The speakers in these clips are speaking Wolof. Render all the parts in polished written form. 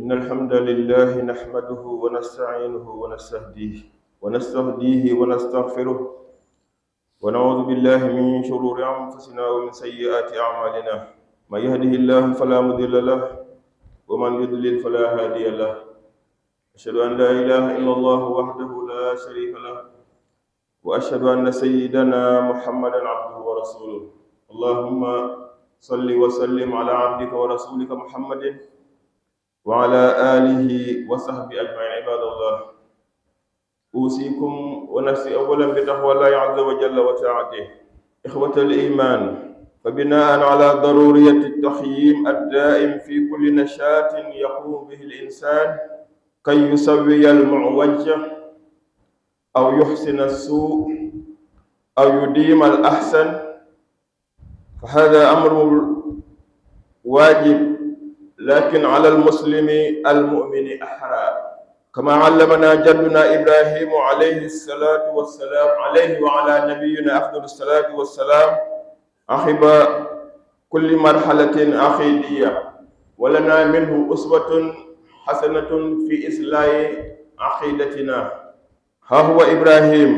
إن الحمد لله نحمده ونستعينه ونستهديه ونستغفره ونعوذ بالله من شرور أنفسنا ومن سيئات أعمالنا. من يهده الله فلا مضل له ومن يضلل فلا هادي له. أشهد أن لا إله إلا الله وحده لا شريك له وأشهد أن سيدنا محمدا عبده ورسوله. اللهم صل وسلم على عبدك ورسولك محمد وعلى آله وصحبه أجمعين. عباد الله، أوصيكم ونفسي أولا بتقوى الله عز وجل وطاعته. إخوة الإيمان، فبناء على ضرورية التخييم الدائم في كل نشاط يقوم به الإنسان كي يسوي المعوج أو يحسن السوء أو يديم الأحسن، فهذا أمر واجب، لكن على المسلم المؤمن أحرى، كما علمنا جدنا إبراهيم عليه الصلاة والسلام، عليه وعلى نبينا أفضل الصلاة والسلام، عقب كل مرحلة عقيدية، ولنا منه أسوة حسنة في إصلاح عقيدتنا. ها هو إبراهيم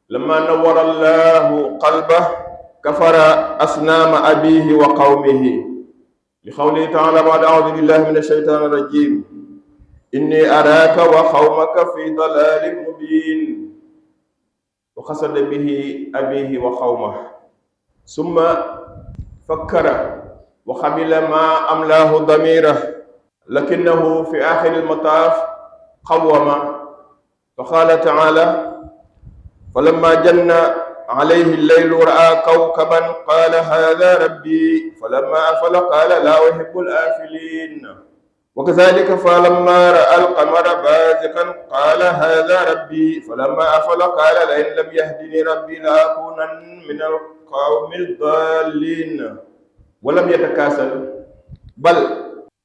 لما نور الله قلبه كفر أصنام أبيه وقومه، لقوله تعالى بعد أعوذ بالله من الشيطان الرجيم: إني أراك وقومك في ضلال مبين، وقصد به أبيه وقومه، ثم فكر وقبل ما أملاه ضميره، لكنه في آخر المطاف قوم، فقال تعالى: فلما جن عليه الليل رأى كوكبا قال هذا ربي، فلما أفل قال لا أحب الآفلين. وكذلك فلما رأى القمر بازغا قال هذا ربي، فلما أفل قال لئن لم يهدني ربي لأكونن من القوم الضالين. ولم يتكاسل، بل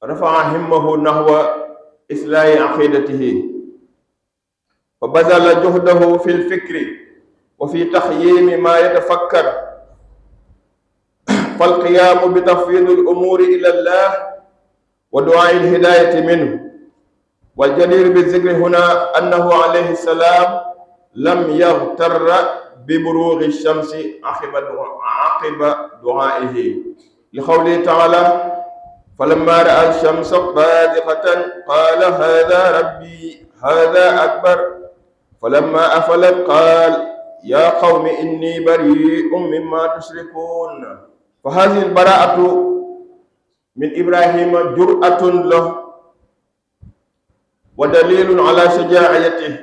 رفع همه نحو إصلاح عقيدته، فبذل جهده في الفكر وفي تخييم ما يتفكر، فالقيام بتفويض الأمور إلى الله ودعاء الهداية منه. والجدير بالذكر هنا أنه عليه السلام لم يغتر ببروغ الشمس عقب دعائه، لقوله تعالى: فلما رأى الشمس بازغة قال هذا ربي هذا أكبر، فلما أفلت قال يا قوم إني بريء مما تشركون. فهذه البراءة من إبراهيم جرأة له ودليل على شجاعته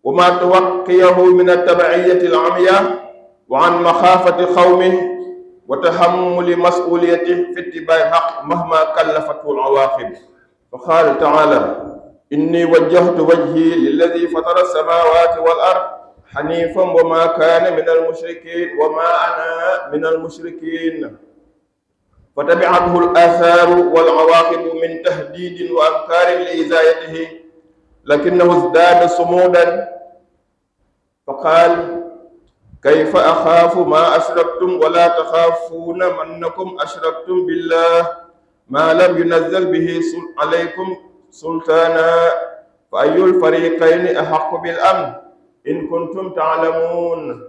وما توقيه من التبعية العمياء وعن مخافة قومه وتحمل مسؤوليته في اتباع الحق مهما كلفته العواقب. فقال تعالى: إني وجهت وجهي للذي فطر السماوات والأرض حنيفا وما كان من المشركين وما أنا من المشركين. فتبعته الآثار والعواقب من تهديد وأنكار لإزايته، لكنه ازداد صمودا فقال: كيف أخاف ما أشركتم ولا تخافون أنكم أشركتم بالله ما لم ينزل به عليكم سلطانا، فأي الفريقين أحق بالأمن إن كنتم تعلمون.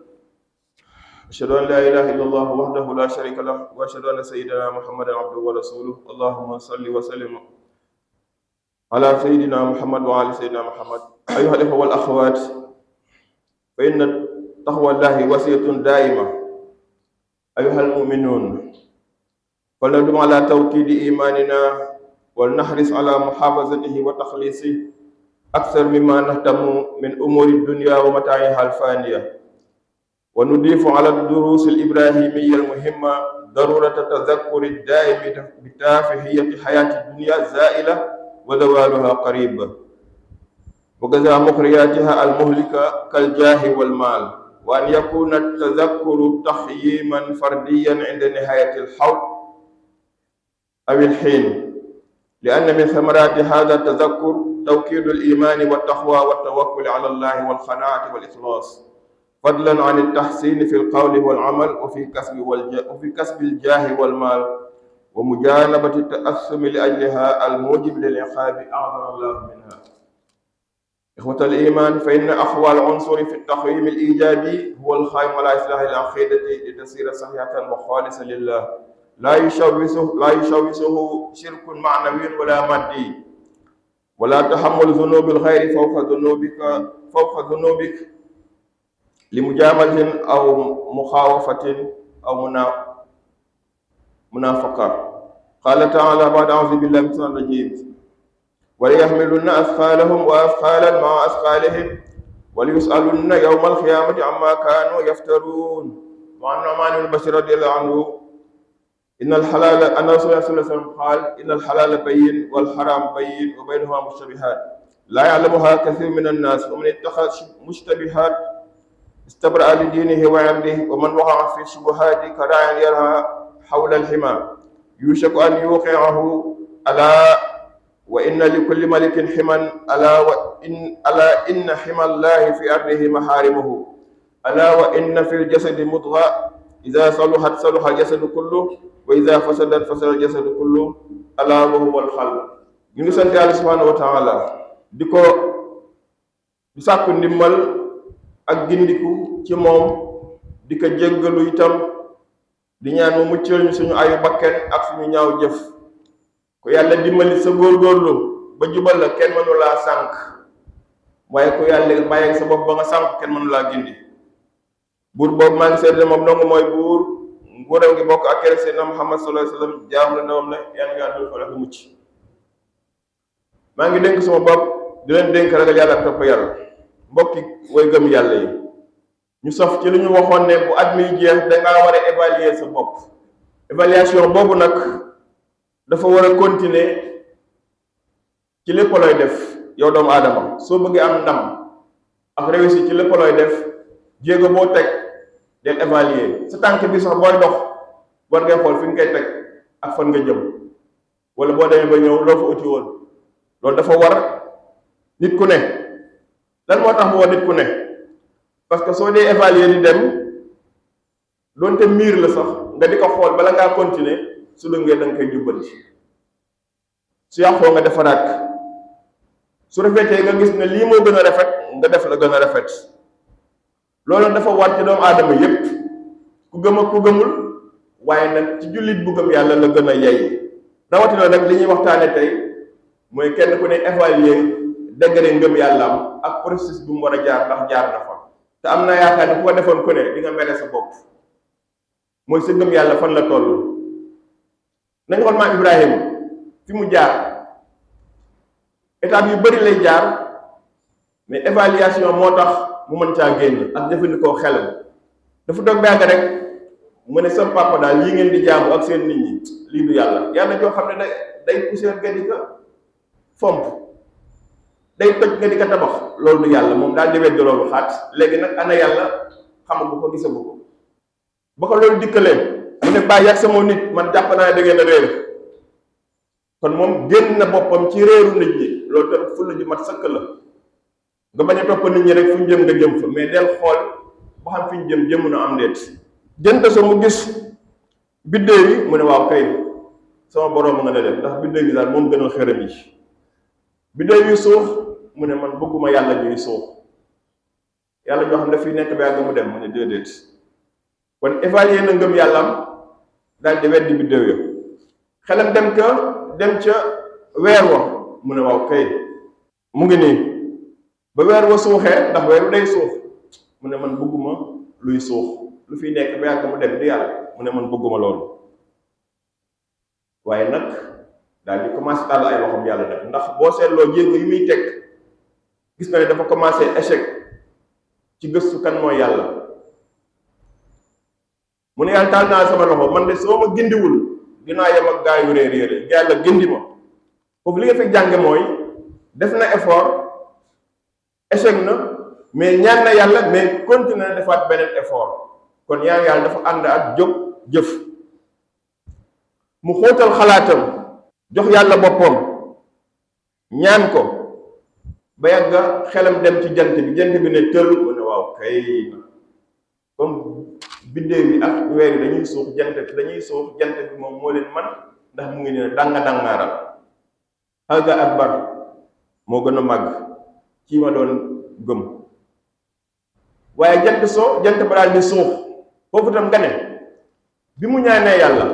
أشهد أن لا إله إلا الله وحده لا شريك له وأشهد أن سيدنا محمدا عبده ورسوله. اللهم صل وسلم على سيدنا محمد وعلى سيدنا محمد. أيها الإخوة والأخوات، فإن تقوى الله وصية دائمة. أيها المؤمنون، فلندم على توكيد إيماننا ولنحرص على محافظته وتخليصه أكثر مما نهتم من أمور الدنيا ومتاعها الفانية. ونضيف على الدروس الإبراهيمية المهمة ضرورة التذكر الدائم بتافهية حياة الدنيا الزائلة وزوالها قريب، وجزاء مخرجاتها المهلكة كالجاه والمال، وأن يكون التذكر تخييما فرديا عند نهاية الحول أو الحين، لأن من ثمرات هذا التذكر توكيد الإيمان والتقوى والتوكل على الله والقناعة والإخلاص، فضلا عن التحسين في القول والعمل وفي كسب الجاه والمال. ومجانبة التأثم لأجلها الموجب للعقاب أعظم الله منها. إخوة الإيمان، فإن أقوى العنصر في التقويم الإيجابي هو القائم على إصلاح العقيدة لتصير صحيحة وخالصة لله، لا يشوشه شرك معنوي ولا مادي، ولا تحمل ذنوب الغير فوق ذنوبك لمجاملة أو مخاوفة أو منافقة. قال تعالى بعد أعوذ بالله من الشيطان الرجيم: وليحملن أثقالهم وأثقالا مع أثقالهم وليسألن يوم القيامة عما كانوا يفترون. وعن نعمان بن بشير رضي الله عنه أن رسول الله صلى الله عليه وسلم قال: إن الحلال بين والحرام بين وبينهما مشتبهات لا يعلمها كثير من الناس، ومن اتخذ مشتبهات استبرأ لدينه وعرضه، ومن وقع في الشبهات كراع يرعى حول الحمى يوشك أن يوقعه. ألا وإن لكل ملك حما، ألا إن حمى الله في أرضه محارمه. ألا وإن في الجسد مضغة إذا صلحت صلح الجسد كله وإذا فسدت فسد الجسد كله ألا وهو القلب. ñu ngi sant Yàlla subhanahu wa taala di sàkku ndimbal ak gindiku ci moom, di ko jéggalu itam, di ñaan mu muccal ñu suñu ayu bakken ak suñu ñaaw jëf. ku yàlla dimbali sa góorgóorlu ba jubal la, kenn mënu laa sànq, waaye ku yàlla bàyyi sa bopp ba nga sànq, kenn mënu laa gindi. buur boobu maa ngi seede moom dong mooy buur, nguuram gi bokk ak Seydina Muhammad sallallahu alayhi wa sallam, jaam la ndawam la, yàlla nga dul fa mucc. maa ngi dénk sama bopp di leen dénk ragal yàlla ak topp yàlla. mbokki way gëm yàlla yi, ñu sof ci li ñu waxoon ne bu at miy jeex dangaa war a évaluer sa bopp. évaluation boobu nag dafa war a continuer ci lépp looy def yow doomu aadama. soo bëggee am ndam ak réussir ci lépp looy def, jéego boo teg del évaluer. sa tànk bi sax booy dox war ngay xool fi nga koy teg ak fan nga jëm, wala boo demee ba ñëw loo fa uti woon. loolu dafa war nit ku ne. lan moo tax mu war nit ku ne? parce que soo dee évaluer di dem, doonte miir la sax nga di ko xool bala ngaa continuer, su dëngee da nga koy jubbanti, su yàqoo nga defaraat, su rafetee nga gis ne lii moo gën a rafet nga def la gën a rafet. loolu dafa war ci doomu aadama yépp, ku gëm ak ku gëmul, waaye nag ci jullit bu gëm yàlla la gën a yey. rawatina nag li ñuy waxtaane tey mooy kenn ku ne évaluer degré ngëm yàllaam ak processus bu mu war a jaar, ndax jaar na fa. te am na yaakaar ne ku ko defoon ku ne di nga mere sa bopp. mooy sa ngëm yàlla fan la toll. nañ xool maam Ibrahima fi mu jaar, étape yu bari lay jaar, mais évaluation moo tax mu mën caa génn ak jëfandikoo xelam. dafa doog bàgg rek mu ne sa papa daal lii ngeen di jaamu ak seen nit ñi lii du yàlla. yàlla joo xam ne day poussière nga di ko fomp, day toj nga di ko tabax, loolu du yàlla. moom daal di weddi loolu xaat. léegi nag ana yàlla xamagu ko, gisagu ko. ba ko loolu dikkalee mu ne bàyyi ak sama nit, man jàpp naa da ngeen a réer. kon moom génn na boppam ci réeru nit ñi. loolu tam fulla ju mat sëkk la. nga bañ a topp nit ñi rek fu ñu jëm nga jëm fa, mais del xool ba xam fi ñu jëm na am ndeet. jënd sa mu gis biddéew yi, mu ne waaw kay sama borom nga ne def, ndax biddéew yi daal moom gënal xërëm yi. biddéew yu suuf, mu ne man bëgguma yàlla ñuy suuf. yàlla joo xam ne fii nekk ba yàgg mu dem, mu ne déedéet. kon évaluer na ngëm yàllam daal di weddi biddéew ya. xelam dem ca weer wa, mu ne waaw kay mu ngi nii ba weer wa suuxee, ndax weeru day suux, mu ne man bëgguma luy suux, lu fiy nekk ba yàgg mu dem di yàlla, mu ne man bëgguma loolu. waaye nag daal di commencé tàll ay loxoom yàlla nag, ndax boo seetloo jéego yi muy teg gis na ne dafa commencé échec ci gëstu kan mooy yàlla. mu ne yàlla taal naa sama loxo, man de soo ma gindiwul dinaa yem ak gaa yu réer yàlla gindi ma. foofu li nga fi jànge mooy def na effort, échec na, mais ñaan na yàlla, mais continué na defaat beneen effort. kon ñaan yàlla dafa ànd ak jóg jëf. mu xóotal xalaatam, jox yàlla boppam, ñaan ko ba yàgg xelam dem ci jant bi ne tël, mu ne waaw kay comme biddéew yi ak weer yi dañuy suux, jant bi moom moo leen man, ndax mu ngi ne danga dangaaral haga akbar moo gën a màgg kii ma doon gëm. waaye jant soo jant ba daal di suux foofu tam nga ne bi mu ñaanee yàlla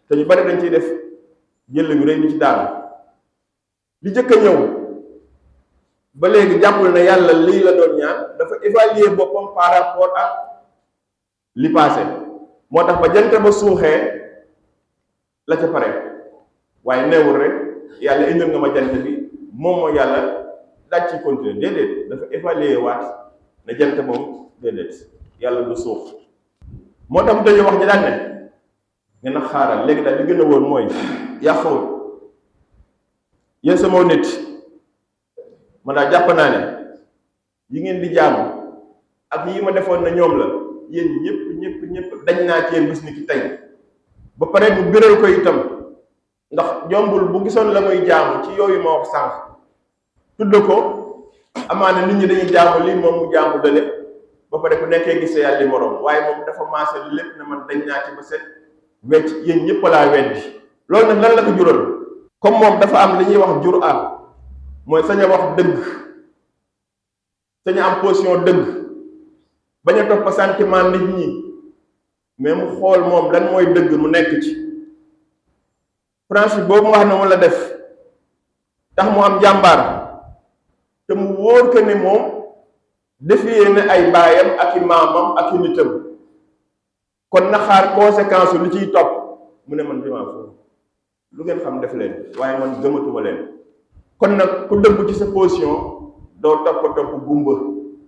te ñu bari dañ ciy def jël yu rëy di ci daanu li jëkk a ñëw ba léegi jàppul ne yàlla lii la doon ñaan dafa évaluer boppam par rapport ak li passé moo tax ba jant ba suuxee la ca pare waaye neewul rek yàlla indil nga ma jant bi moom moo yàlla daaj ci continuer déedéet dafa évaluer waat ne jant moom déedéet yàlla du suux moo tax mu dañu wax ñi daan ne ngeen a xaaral léegi daal li gën a wóor mooy yàqawul yéen sama nit man daal jàpp naa ne yi ngeen di jaamu ak yi ma defoon na ñoom la yéen ñëpp dañ naa ci yéen bis ni ki tey ba pare mu biral ko itam ndax jombul bu gisoon la muy jaamu ci yooyu ma wax sànq tudd ko amaana nit ñi dañuy jaamu lii moom mu jaamu dale ba pare ku nekkee gisee yàlla li moroom waaye moom dafa maase lépp ne man dañ naa ci ba set wecc yéen ñëpp laa weddi loolu nag lan la ko jural comme moom dafa am li ñuy wax jur am mooy sañ a wax dëgg sañ a am position dëgg bañ a topp sentiment nit ñi mais mu xool moom lan mooy dëgg mu nekk ci principe boobu nga xam ne moom la def tax mu am jàmbaar te mu wóor que ne moom defiyee ne ay baayam ak i maamam ak i nitam kon na xaar conséquence lu ciy topp mu ne man dimaa foofu lu ngeen xam def leen waaye man gëmatuma leen kon nag ku dëgg ci sa position doo topp gumba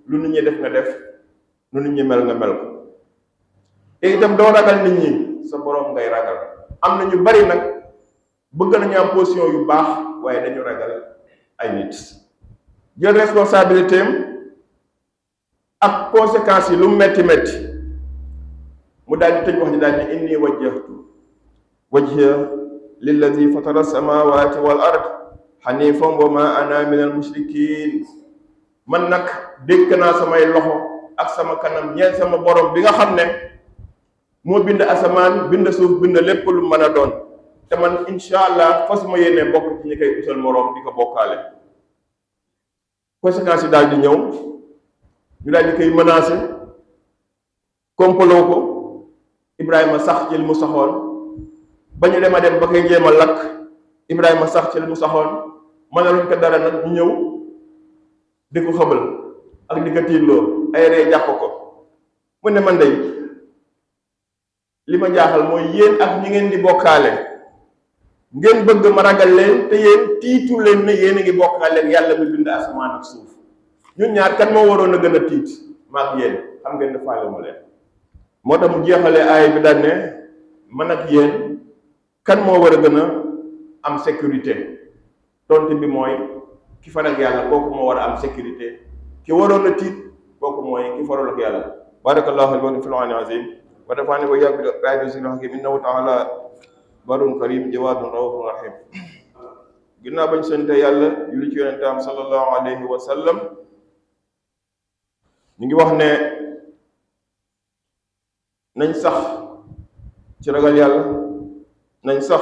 lu nit ñi def nga def lu nit ñi mel nga mel ko te itam doo ragal nit ñi sa boroom ngay ragal am na ñu bari nag bëgg nañu am position yu baax waaye dañu ragal ay nit jël responsabilité am ak conséquences yi lu metti metti mu daal di tëj wax ji daal di inni wajjahtu wajhiya lillazi fatara samawati wal ard hanifan wa ma ana min al mushrikin man nag dékk naa samay loxo ak sama kanam ñeel sama borom bi nga xam ne moo bind asamaan bind suuf bind lépp lu mën a doon te man insha allah fas ma yéene bokk ci ñi koy utal moroom di ko bokkaale. conséquences yi daal di ñëw ñu daal di koy menacé kompaloo ko Ibrahima sax ci li mu saxoon ba ñu dem a dem ba koy jéem a lakk Ibrahima sax ci li mu saxoon mënaluñ ko dara nag ñu ñëw di ko xëbal ak di ko tiitloo ay ree jàpp ko mu ne man day li ma jaaxal mooy yéen ak ñi ngeen di bokkaale ngeen bëgg ma ragal leen te yéen tiitu leen ne yéen a ngi bokkaale yàlla mi bind asamaan ak suuf ñun ñaar kan moo waroon a gën a tiit maak yéen xam ngeen ne faale ma leen moo tax mu jeexalee aay bi daan ne man ak yéen kan moo war a gën a am sécurité tontu bi mooy ki faral ak yàlla kooku moo war a am sécurité ki waroon a tiit kooku mooy ki faral ak yàlla. barakallahu li wa lakum fil qur'anil azim wa nafa'ani wa iyyakum bi ayaati zikri hakim innahu ta'ala barun karim jawaadun raufun rahim. ginnaaw bañ sante yàlla julli ci yonentam sallallahu alayhi wa sallam ñu ngi wax ne nañ sax ci ragal yàlla nañ sax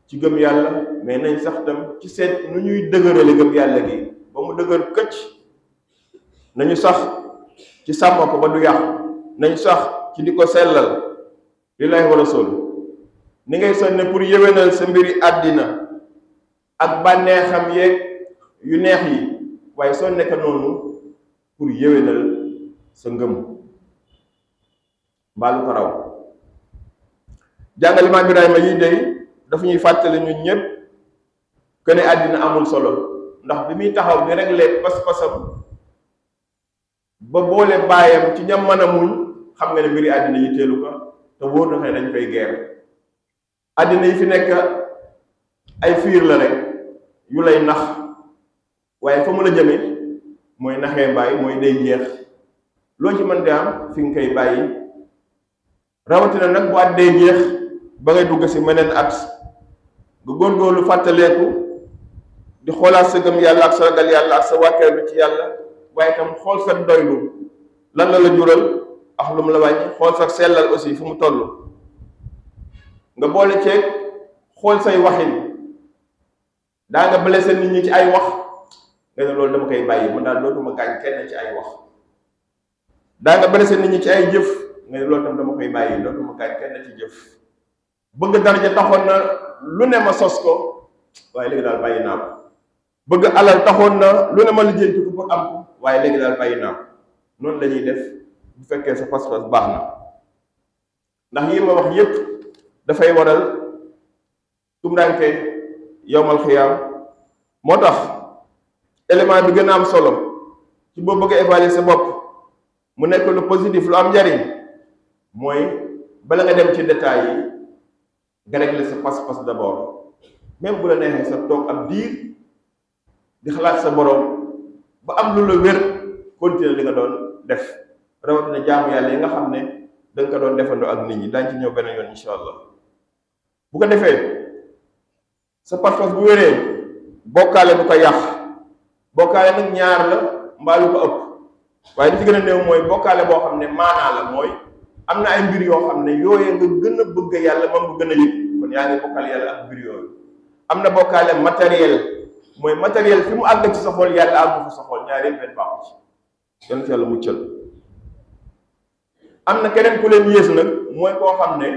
ci gëm yàlla mais nañ sax tam ci seet nu ñuy dëgërale gëm yàlla gi ba mu dëgër këcc nañu sax ci sàmm ko ba du yàqu nañ sax ci di ko sellal lillahi wa rasul ni ngay sonne pour yéwénal sa mbiri àddina ak bànneexam yeeg yu neex yi waaye soo nekk noonu pour yéwénal sa ngëm mbaalu ko raw. jàngale maam Ibrahima yi day dafa ñuy fàttali ñun ñëpp que ne àddina amul solo ndax bi muy taxaw di régler pas-pasam ba boole baayam ci ñam mën a muñ xam nga ne mbiri àddina yitteelu ko te wóor na dañ koy geer àddina yi fi nekk ay fiir la rek yu lay nax waaye fa mu la jëme mooy naxee mbaay mooy day jeex loo ci mën di am fi nga koy bàyyi rawatina nag bu at day jeex ba ngay dugg si meneen at nga góorgóorlu fàttaleeku di xoolaat sa gëm yàlla ak sa ragal yàlla ak sa wàkkeelu ci yàlla waaye tam xool sa doylu lan la la jural ak lu mu la wàññi xool sa sellal aussi fu mu toll nga boole ceeg xool say waxin daa nga blessé nit ñi ci ay wax nga ne loolu dama koy bàyyi man daal dootuma gaañ kenn ci ay wax daa nga blessé nit ñi ci ay jëf nga ne loolu tam dama koy bàyyi dootuma gaañ kenn ci jëf bëgg daraja taxoon na lu ne ma sos ko waaye léegi daal bàyyi naa ko bëgg alal taxoon na lu ne ma lijjanti ko pour am ko waaye léegi daal bàyyi naa ko noonu la ñuy def bu fekkee sa pas-pas baax na ndax yi ma wax yépp dafay waral tumuraanke yowmal xiyaam moo tax élément bi gën a am solo ci boo bëgg a évaluer sa bopp mu nekk lu positif lu am njariñ mooy bala nga dem ci détails yi nga régler sa pas-pas d'abord même bu la neexee sa toog ab diir di xalaat sa borom ba am lu la wér continuer li nga doon def rawatina jaamu yàlla yi nga xam ne da nga ko doon defandoo ak nit ñi daañu ci ñëw beneen yoon insha allah bu ko defee sa pas-pas bu wéree bokkaale du ko yàq bokkaale nag ñaar la mbaa lu ko ëpp waaye li ci gën a néew mooy bokkaale boo xam ne maanaa la mooy am na ay mbir yoo xam ne yooyee nga gën a bëgg yàlla moom bu gën a yëg kon yaa ngi bokkaale yàlla ak mbir yooyu am na bokkaale matériel mooy matériel fi mu àgg ci sa xol yàlla àggu fa sa xol ñaari benn baaxu ci yal na ci yàlla muccal am na keneen ku leen yées nag mooy koo xam ne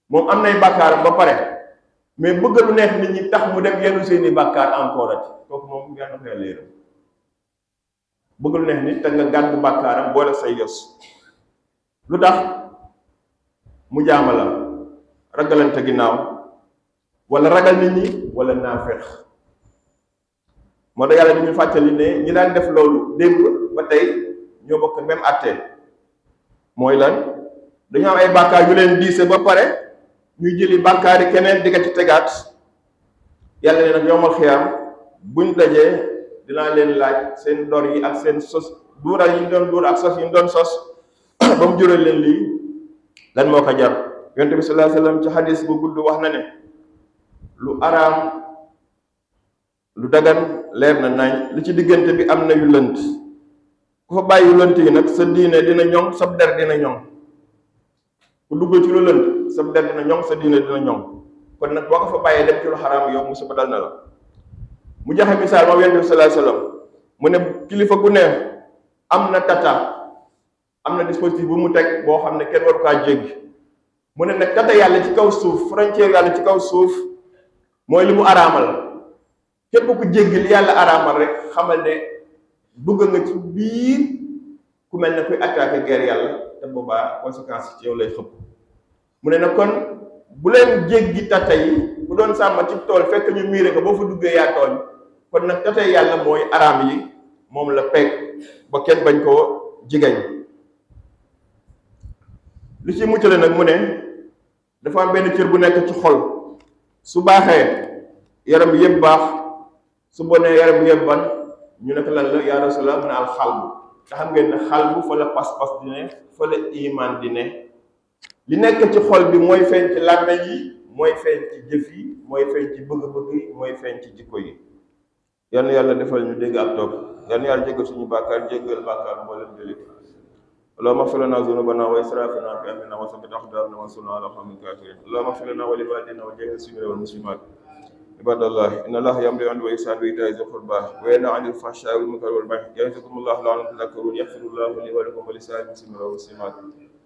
moom am nay bàkkaaram ba pare mais bëgg lu neex nit ñi tax mu dem yenu seeni bàkkaar encore ati kooku moom yaa na ko yàlla yërëm bëgg lu neex nit te nga gàddu bàkkaaram boole say yos lu tax mu jaama la ragalante ginnaaw wala ragal nit ñi wala naafeex moo tax yàlla di ñu fàttali ne ñi daan def loolu démb ba tey ñoo bokk même àtte mooy lan dañoo am ay bàkkaar yu leen diise ba pare ñuy jëli bàkkaar yi keneen di ko ci tegaat yàlla ne nag yowmal xiyaam buñ dajee dinaa leen laaj seen dor yi ak seen sos duural yi ñu doon duur ak sos yi ñu doon sos ba mu jural leen lii lan moo ko jar yonent bi sallallahu alayhi wasallam ci xadis bu gudd wax na ne lu araam lu dagan leer na nañ li ci diggante bi am na yu lënt ku fa bàyyi yu lënt yi nag sa diine dina ñoŋ sa der dina ñoŋ ku dugg ci lu lënt sa der dina ñoŋ sa diine dina ñoŋ kon nag boo ko fa bàyyee dem ci lu xaraam yow musiba dal na la mu joxe misaal moom yonent bi sallallahu alayhi wasallam mu ne kilifa gu ne am na tata am na dispositif bu mu teg boo xam ne kenn waru kaa jéggi mu ne nag tata yàlla ci kaw suuf frontière yàlla ci kaw suuf mooy li mu araamal képp ku jéggi li yàlla araamal rek xamal ne dugg nga ci biir ku mel ne kuy attaquer guerre yàlla te boobaa conséquence ci yow lay xëpp mu ne nag kon bu leen jéggi tata yi bu doon sàmm ci tool fekk ñu miire ko boo fa duggee yaa tooñ kon nag tata yàlla mooy araam yi moom la peeg ba kenn bañ koo jigañ li ci muccale nag mu ne dafa am benn cër bu nekk ci xol su baaxee yaram bi yëpp baax su bonee yaram bi yëpp ban ñu nekk lan la yaa Rasulullah mu ne al xalbu te xam ngeen ne xalbu fa la pas-pas di ne fa la iman di ne li nekk ci xol bi mooy feeñ ci làmmeñ yi mooy feeñ ci jëf yi mooy feeñ ci bëgg-bëgg yi mooy feeñ ci jikko yi yal na yàlla defal ñu dégg ak topp yal na yàlla jéggal suñu bàkkaar jéggal bàkkaar mboolem jullit اللهم اغفر لنا ذنوبنا واسرافنا في امرنا وثبت اقدامنا وانصرنا على القوم الكافرين اللهم اغفر لنا ولوالدينا ولجميع المسلمين والمسلمات عباد الله ان الله يامر بالعدل والاحسان وايتاء ذي القربى وينهى عن الفحشاء والمنكر والبغي يعظكم الله لعلكم تذكرون يغفر الله لي ولكم ولسائر المسلمين والمسلمات